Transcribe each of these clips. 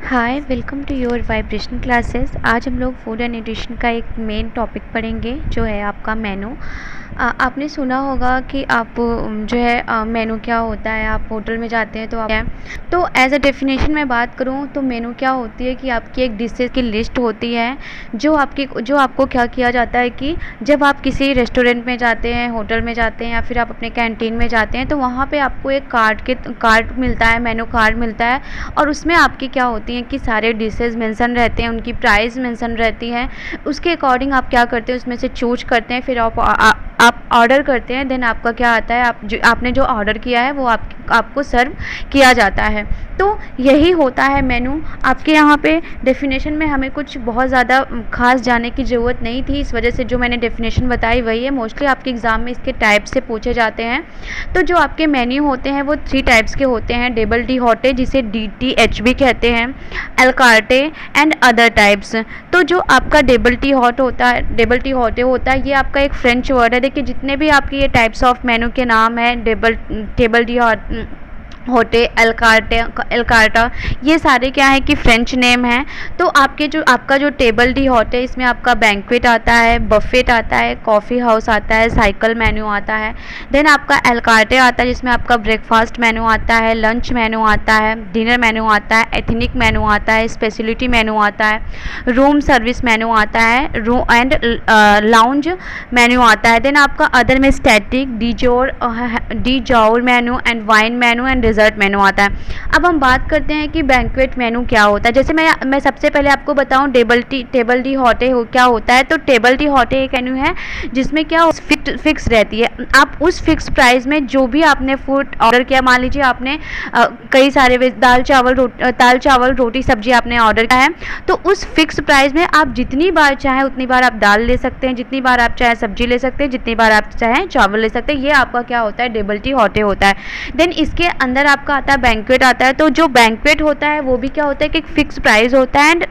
Hi, welcome to your vibration classes. आज हम लोग फूड एंड न्यूट्रिशन का एक मेन टॉपिक पढ़ेंगे जो है आपका मेनू। आपने सुना होगा कि आप जो है मेनू क्या होता है। आप होटल में जाते हैं तो आप तो एज अ डेफिनेशन में बात करूं तो मेनू क्या होती है कि आपकी एक डिशेस की लिस्ट होती है जो आपको क्या किया जाता है कि जब आप किसी रेस्टोरेंट में जाते हैं, होटल में जाते हैं या फिर आप अपने कैंटीन में जाते हैं तो वहाँ पे आपको एक कार्ड मिलता है, मेनू कार्ड मिलता है और उसमें आपकी क्या होती है कि सारे डिशेस मेंशन रहते हैं, उनकी प्राइस मेंशन रहती है। उसके अकॉर्डिंग आप क्या करते हैं, उसमें से चूज करते हैं, फिर आप ऑर्डर करते हैं। देन आपका क्या आता है, आपने जो ऑर्डर किया है वो आपको सर्व किया जाता है। तो यही होता है मेनू। आपके यहाँ पे डेफिनेशन में हमें कुछ बहुत ज़्यादा खास जाने की ज़रूरत नहीं थी, इस वजह से जो मैंने डेफिनेशन बताई वही है। मोस्टली आपके एग्ज़ाम में इसके टाइप से पूछे जाते हैं। तो जो आपके मेन्यू होते हैं वो 3 टाइप्स के होते हैं। डेबल डी हॉटे जिसे DTH भी कहते हैं, एल कार्टे एंड अदर टाइप्स। तो जो आपका डेबल टी हॉटे होता है ये आपका एक फ्रेंच वर्ड है। देखिए जितने भी आपके ये टाइप्स ऑफ मेनू के नाम है, टेबल डी होटे, एलकार्टा, ये सारे क्या है कि फ्रेंच नेम है। तो आपका जो टेबल डी हॉट है इसमें आपका बैंक्वेट आता है, बफेट आता है, कॉफ़ी हाउस आता है, साइकिल मेन्यू आता है। देन आपका एलकार्टे आता है जिसमें आपका ब्रेकफास्ट मेन्यू आता है, लंच मेन्यू आता है, डिनर मेन्यू आता है, एथनिक मेन्यू आता है, स्पेशलिटी मेन्यू आता है, रूम सर्विस मेन्यू आता है, रूम एंड लाउंज मेन्यू आता है। देन आपका अदर में static, du jour menu and wine menu and dessert menu आता है। अब हम बात करते हैं कि बैंक्वेट मेनू क्या होता है। जैसे मैं सबसे पहले आपको बताऊं टेबल डी हॉटे क्या होता है। तो टेबल डी हॉटे एक मेनू है जिसमें क्या फिक्स रहती है। आप उस फिक्स प्राइस में जो भी आपने फूड ऑर्डर किया, मान लीजिए आपने कई सारे दाल चावल रोटी सब्जी आपने ऑर्डर किया है, तो उस फिक्स प्राइस में आप जितनी बार चाहें उतनी बार आप दाल ले सकते हैं, जितनी बार आप चाहें सब्जी ले सकते हैं, जितनी बार आप चाहें चावल ले सकते हैं। ये आपका क्या होता है, टेबल टी हॉटे होता है। देन इसके अंदर आपका आता है बैंक्वेट आता है। तो जो बैंक्वेट होता है वो भी क्या होता है कि एक फिक्स प्राइस होता है। एंड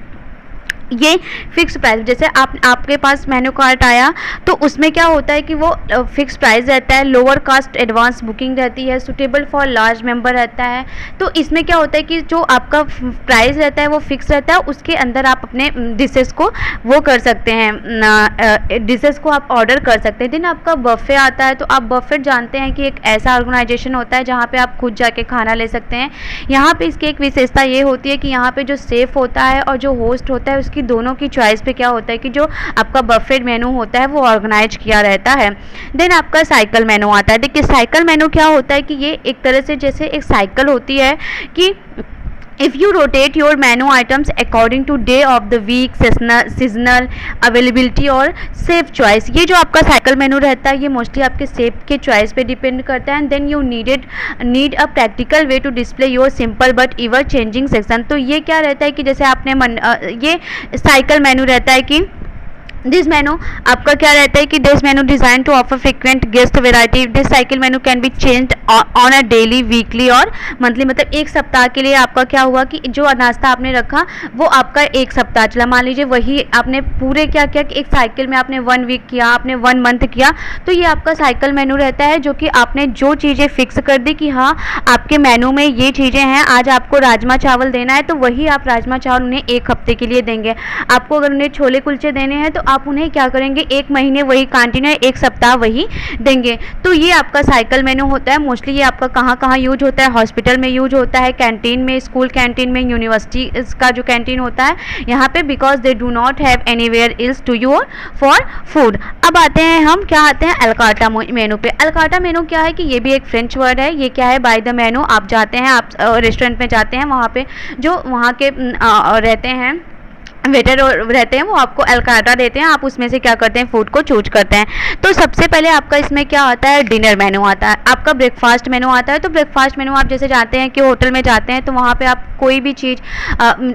ये फिक्स प्राइस, जैसे आपके पास मेनू कार्ड आया तो उसमें क्या होता है कि वो फिक्स प्राइस रहता है, लोअर कास्ट एडवांस बुकिंग रहती है, सूटेबल फॉर लार्ज मेंबर रहता है। तो इसमें क्या होता है कि जो आपका प्राइस रहता है वो फिक्स रहता है, उसके अंदर आप अपने डिशेस को वो कर सकते हैं, डिशेस को आप ऑर्डर कर सकते हैं। देन आपका बफे आता है। तो आप बफे जानते हैं कि एक ऐसा ऑर्गेनाइजेशन होता है जहाँ पे आप खुद जाके खाना ले सकते हैं। यहाँ पे इसकी एक विशेषता ये होती है कि यहाँ पे जो सेफ होता है और जो होस्ट होता है कि दोनों की चॉइस पे क्या होता है कि जो आपका बफेट मेनू होता है वो ऑर्गेनाइज किया रहता है। देन आपका साइकिल मेनू आता है। देखिए साइकिल मेनू क्या होता है कि ये एक तरह से जैसे एक साइकिल होती है कि if you rotate your menu items according to day of the week, seasonal availability और सेफ चॉइस। ये जो आपका साइकिल मेनू रहता है ये मोस्टली आपके सेफ के चॉइस पे डिपेंड करता है। And then you need a practical way to display your simple but ever changing section. तो ये क्या रहता है कि जैसे आपने ये साइकिल मेनू रहता है कि दिस मेनू आपका क्या रहता है कि this menu design to offer frequent guest variety. This cycle menu can be changed on a daily, weekly और मंथली। मतलब एक सप्ताह के लिए आपका क्या हुआ कि जो नाश्ता आपने रखा वो आपका एक सप्ताह चला। मान लीजिए वही आपने पूरे क्या किया कि एक साइकिल में आपने 1 वीक किया, आपने 1 मंथ किया, तो ये आपका साइकिल मेनू रहता है जो कि आपने जो चीज़ें फिक्स कर दी कि हाँ आपके मेनू में ये चीज़ें हैं। आज आपको राजमा चावल देना है तो वही आप राजमा चावल उन्हें 1 हफ्ते के लिए देंगे। आपको अगर उन्हें छोले कुलचे देने हैं तो आप उन्हें क्या करेंगे, 1 महीने वही कंटिन्यू, 1 सप्ताह वही देंगे। तो ये आपका साइकिल मेनू होता है। मोस्टली ये आपका कहाँ यूज होता है, हॉस्पिटल में यूज होता है, कैंटीन में, स्कूल कैंटीन में, यूनिवर्सिटी का जो कैंटीन होता है यहाँ पे, because they do not have anywhere else to your for food. अब आते हैं एलकार्टा मेनू पे। एलकार्टा मेनू क्या है कि ये भी एक फ्रेंच वर्ड है। ये क्या है, बाय द मेनू। आप जाते हैं, आप रेस्टोरेंट में जाते हैं, वहाँ पे जो वहाँ के रहते हैं वेटर रहते हैं वो आपको एलकार्टा देते हैं। आप उसमें से क्या करते हैं, फूड को चूज करते हैं। तो सबसे पहले आपका इसमें क्या आता है, डिनर मेनू आता है, आपका ब्रेकफास्ट मेनू आता है। तो ब्रेकफास्ट मेनू आप जैसे जाते हैं कि होटल में जाते हैं तो वहाँ पे आप कोई भी चीज़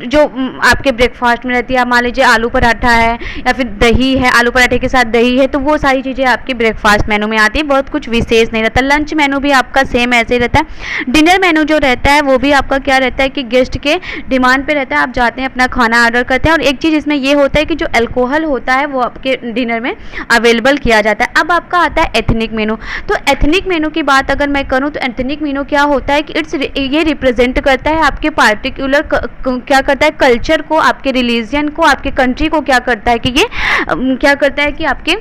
जो आपके ब्रेकफास्ट में रहती है, मान लीजिए आलू पराठा है या फिर दही है, आलू पराठे के साथ दही है, तो वो सारी चीज़ें आपके ब्रेकफास्ट मेनू में आती है। बहुत कुछ विशेष नहीं रहता। लंच मेनू भी आपका सेम ऐसे ही रहता है। डिनर मेनू जो रहता है वो भी आपका क्या रहता है कि गेस्ट के डिमांड पे रहता है। आप जाते हैं, अपना खाना ऑर्डर करते हैं और और एक चीज़ इसमें ये होता है कि जो अल्कोहल होता है वो आपके डिनर में अवेलेबल किया जाता है। अब आपका आता है एथनिक मेनू। तो एथनिक मेनू की बात अगर मैं करूँ तो एथनिक मेनू क्या होता है कि ये रिप्रेजेंट करता है आपके पार्टिकुलर क्या करता है कल्चर को, आपके रिलीजन को, आपके कंट्री को क्या करता है कि ये क्या करता है कि आपके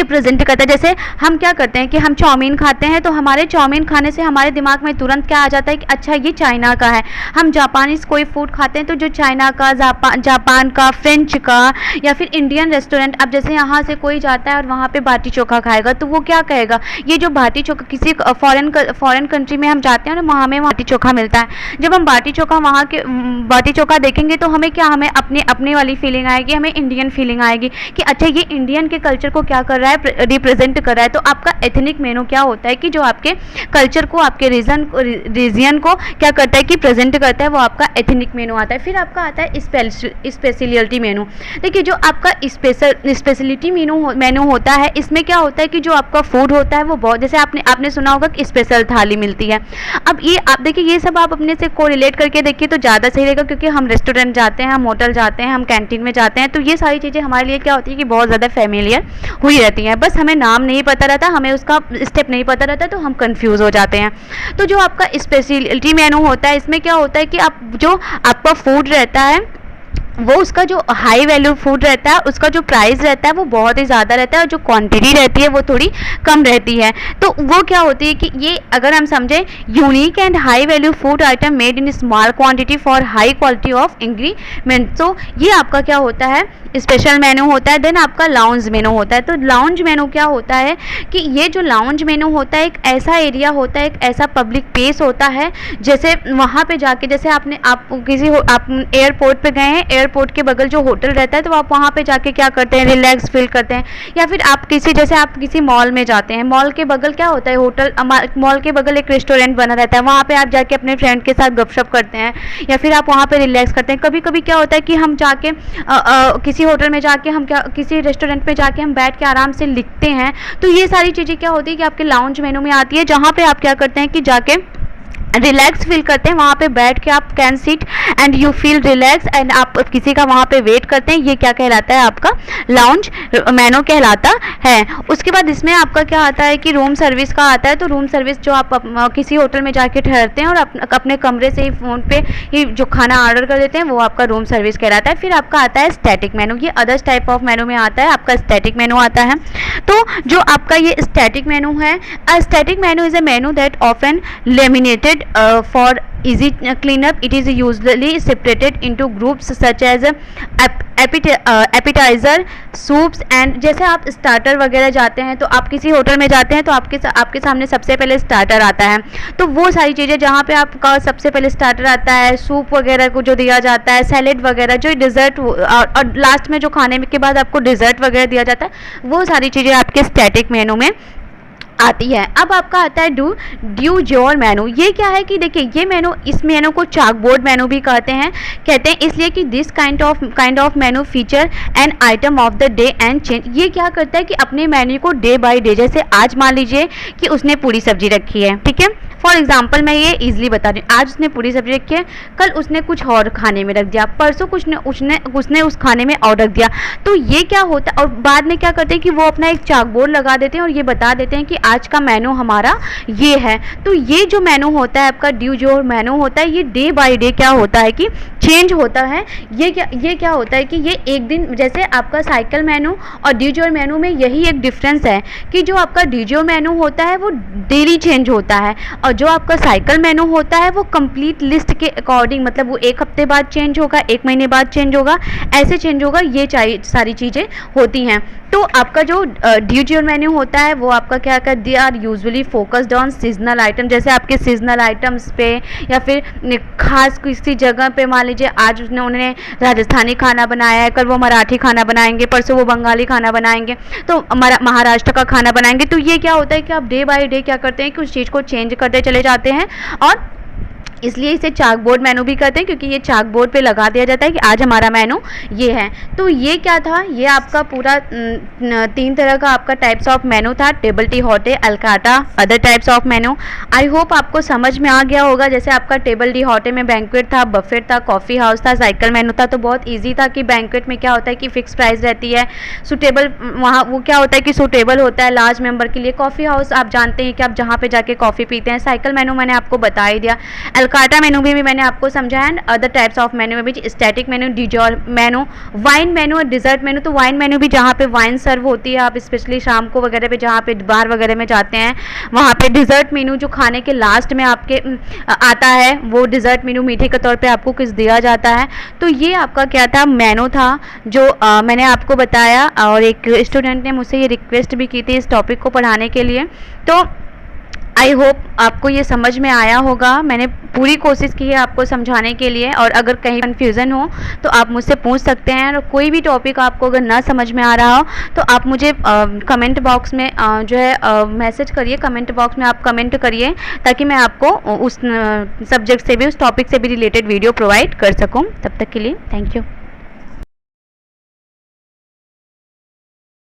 प्रेजेंट करता है। जैसे हम क्या करते हैं कि हम चाउमीन खाते हैं तो हमारे चाउमीन खाने से हमारे दिमाग में तुरंत क्या आ जाता है कि अच्छा ये चाइना का है। हम जापानीज कोई फूड खाते हैं तो जो चाइना का, जापान का, फ्रेंच का या फिर इंडियन रेस्टोरेंट, अब जैसे यहाँ से कोई जाता है और वहाँ पे बाटी चोखा खाएगा तो वो क्या कहेगा, ये जो बाटी चोखा किसी फॉरेन कंट्री में हम जाते हैं और वहाँ में बाटी चोखा मिलता है। जब हम बाटी चोखा वहाँ के बाटी चोखा देखेंगे तो हमें अपने वाली फीलिंग आएगी, हमें इंडियन फीलिंग आएगी कि अच्छा ये इंडियन के कल्चर को क्या कर रहा है, रिप्रेजेंट कर रहा है। तो आपका एथनिक मेनू क्या होता है कि जो आपके कल्चर को, आपके रीजन को क्या करता है कि प्रेजेंट करता है, वो आपका एथनिक मेनू आता है। फिर आपका आता है स्पेशलिटी मेनू। देखिए जो आपका स्पेशलिटी मेनू होता है, इसमें क्या होता है कि जो आपका फूड होता है वो बहुत, जैसे आपने सुना होगा कि स्पेशल थाली मिलती है। अब ये आप देखिए, ये सब आप अपने से कोरिलेट करके देखिए तो ज़्यादा सही रहेगा, क्योंकि हम रेस्टोरेंट जाते हैं, हम होटल जाते हैं, हम कैंटीन में जाते हैं, तो ये सारी चीज़ें हमारे लिए क्या होती है कि बहुत ज़्यादा फेमिलियर हुई रहती हैं। बस हमें नाम नहीं पता रहता, हमें उसका स्टेप नहीं पता रहता, तो हम कंफ्यूज हो जाते हैं। तो जो आपका स्पेशलिटी मेनू होता है, इसमें क्या होता है कि आप जो आपका फूड रहता है वो उसका जो हाई वैल्यू फूड रहता है उसका जो प्राइस रहता है वो बहुत ही ज़्यादा रहता है और जो क्वांटिटी रहती है वो थोड़ी कम रहती है। तो वो क्या होती है कि ये अगर हम समझें, unique and high value food item made in small quantity for high quality of ingredient. तो ये आपका क्या होता है, स्पेशल मेनू होता है। देन आपका लाउंज मेनू होता है। तो लाउंज मेनू क्या होता है कि ये जो लाउंज मेनू होता है एक ऐसा एरिया होता है, एक ऐसा पब्लिक प्लेस होता है, जैसे वहाँ पे जाके, जैसे आप एयरपोर्ट पे गए हैं, एयरपोर्ट के बगल जो होटल रहता है तो आप वहाँ पे जाके क्या करते हैं, रिलैक्स फील करते हैं। या फिर आप किसी मॉल में जाते हैं, मॉल के बगल क्या होता है, होटल, मॉल के बगल एक रेस्टोरेंट बना रहता है, वहाँ पे आप जाके अपने फ्रेंड के साथ गपशप करते हैं या फिर आप वहाँ पे रिलैक्स करते हैं। कभी कभी क्या होता है कि हम जाके किसी होटल में जाके हम किसी रेस्टोरेंट में जाके हम बैठ के आराम से लिखते हैं। तो ये सारी चीज़ें क्या होती है कि आपके लाउंज मेनू में आती है, जहाँ पे आप क्या करते हैं कि जाके रिलैक्स फील करते हैं, वहाँ पे बैठ के आप can seat and you feel relax and आप किसी का वहाँ पे वेट करते हैं। ये क्या कहलाता है, आपका लाउंज मेनू कहलाता है। उसके बाद इसमें आपका क्या आता है कि रूम सर्विस का आता है। तो रूम सर्विस जो आप किसी होटल में जाके ठहरते हैं और अपने कमरे से ही फ़ोन पे ही जो खाना ऑर्डर कर देते हैं, वो आपका रूम सर्विस कहलाता है। फिर आपका आता है स्टैटिक मेनू। ये अदर्स टाइप ऑफ मेनू में आता है, आपका स्टैटिक मेनू आता है। तो जो आपका ये स्टैटिक मेनू है, static menu is a menu that often laminated for easy cleanup. It is usually separated into groups such as appetizer, soups and जैसे आप स्टार्टर वगैरह जाते हैं तो आप किसी होटल में जाते हैं तो आपके सामने सबसे पहले स्टार्टर आता है। तो वो सारी चीज़ें जहाँ पे आपका सबसे पहले स्टार्टर आता है, सूप वगैरह को जो दिया जाता है, सैलेड वगैरह, जो डिज़र्ट और लास्ट में जो खाने के बाद आपको डिज़र्ट वगैरह दिया जाता है, वो सारी चीज़ें आपके स्टैटिक मेनू में आती है। अब आपका आता है ड्यू जोर मेनू। ये क्या है कि देखिए, ये मेनू, इस मेनू को चाकबोर्ड मेनू भी कहते हैं इसलिए कि this kind of menu feature an item of the day and change. ये क्या करता है कि अपने मेन्यू को डे बाय डे, जैसे आज मान लीजिए कि उसने पूरी सब्जी रखी है, ठीक है, फॉर एग्जाम्पल मैं ये इजीली बता रही हूँ, आज उसने पूरी सब्जी रखी है, कल उसने कुछ और खाने में रख दिया, परसों उसने उस खाने में और रख दिया। तो ये क्या होता है, और बाद में क्या करते हैं कि वो अपना एक चाकबोर्ड लगा देते हैं और ये बता देते हैं कि आज का मेनू हमारा ये है। तो ये जो मेनू होता है आपका ड्यू जो मेनू होता है, ये डे बाय डे क्या होता है कि चेंज होता है। ये क्या होता है कि ये एक दिन, जैसे आपका साइकिल मेनू और ड्यू जोर मेनू में यही एक डिफरेंस है कि जो आपका ड्यू जोर मेनू होता है वो डेली चेंज होता है और जो आपका साइकिल मेनू होता है वो कंप्लीट लिस्ट के अकॉर्डिंग, मतलब वो एक हफ्ते बाद चेंज होगा, एक महीने बाद चेंज होगा, ऐसे चेंज होगा। ये सारी चीज़ें होती हैं। तो आपका जो ड्यू जोर मेन्यू होता है वो आपका क्या कर दिया, are usually focused on seasonal item, जैसे आपके सीजनल आइटम्स पे या फिर खास किसी जगह पे, मान लीजिए आज उन्होंने राजस्थानी खाना बनाया है, कल वो मराठी खाना बनाएंगे, परसों वो बंगाली खाना बनाएंगे, तो महाराष्ट्र का खाना बनाएंगे। तो ये क्या होता है कि आप डे बाय डे क्या करते हैं कि उस चीज़ को चेंज करते चले जाते हैं और इसलिए इसे चाक बोर्ड मेनू भी कहते हैं, क्योंकि ये चाक बोर्ड पे लगा दिया जाता है कि आज हमारा मेनू ये है। तो ये क्या था, ये आपका पूरा 3 तरह का आपका टाइप्स ऑफ मेनू था, table d'hôte, a la carte, other types of menu. I hope आपको समझ में आ गया होगा। जैसे आपका टेबल टी हॉटे में बैंक्वेट था, बफेट था, कॉफ़ी हाउस था, साइकिल मेनू था। तो बहुत ईजी था कि बैंक्वेट में क्या होता है कि फिक्स प्राइस रहती है, सूटेबल वहाँ वो क्या होता है कि सूटेबल होता है लार्ज मेंबर के लिए। कॉफ़ी हाउस आप जानते हैं कि आप जहाँ पे जाके कॉफ़ी पीते हैं। साइकिल मेनू मैंने आपको बता ही दिया। अलकाटा मेनू भी मैंने आपको समझाया। एंड अदर टाइप्स ऑफ मेनू में भी स्टैटिक मेनू, डिजॉर मेनू, वाइन मेनू और डिजर्ट मेनू। तो वाइन मेनू भी जहाँ पे वाइन सर्व होती है, आप स्पेशली शाम को वगैरह पे जहाँ पे बार वगैरह में जाते हैं, वहाँ पे डिजर्ट मेनू जो खाने के लास्ट में आपके आता है, वो डिजर्ट मेनू मीठे के तौर पे आपको कुछ दिया जाता है। तो ये आपका क्या था, मेनू था जो मैंने आपको बताया। और एक स्टूडेंट ने मुझसे ये रिक्वेस्ट भी की थी इस टॉपिक को पढ़ाने के लिए। तो आई होप आपको ये समझ में आया होगा। मैंने पूरी कोशिश की है आपको समझाने के लिए, और अगर कहीं कन्फ्यूज़न हो तो आप मुझसे पूछ सकते हैं। और कोई भी टॉपिक आपको अगर ना समझ में आ रहा हो तो आप मुझे कमेंट बॉक्स में जो है मैसेज करिए, कमेंट बॉक्स में आप कमेंट करिए, ताकि मैं आपको उस सब्जेक्ट से भी, उस टॉपिक से भी रिलेटेड वीडियो प्रोवाइड कर सकूँ। तब तक के लिए थैंक यू।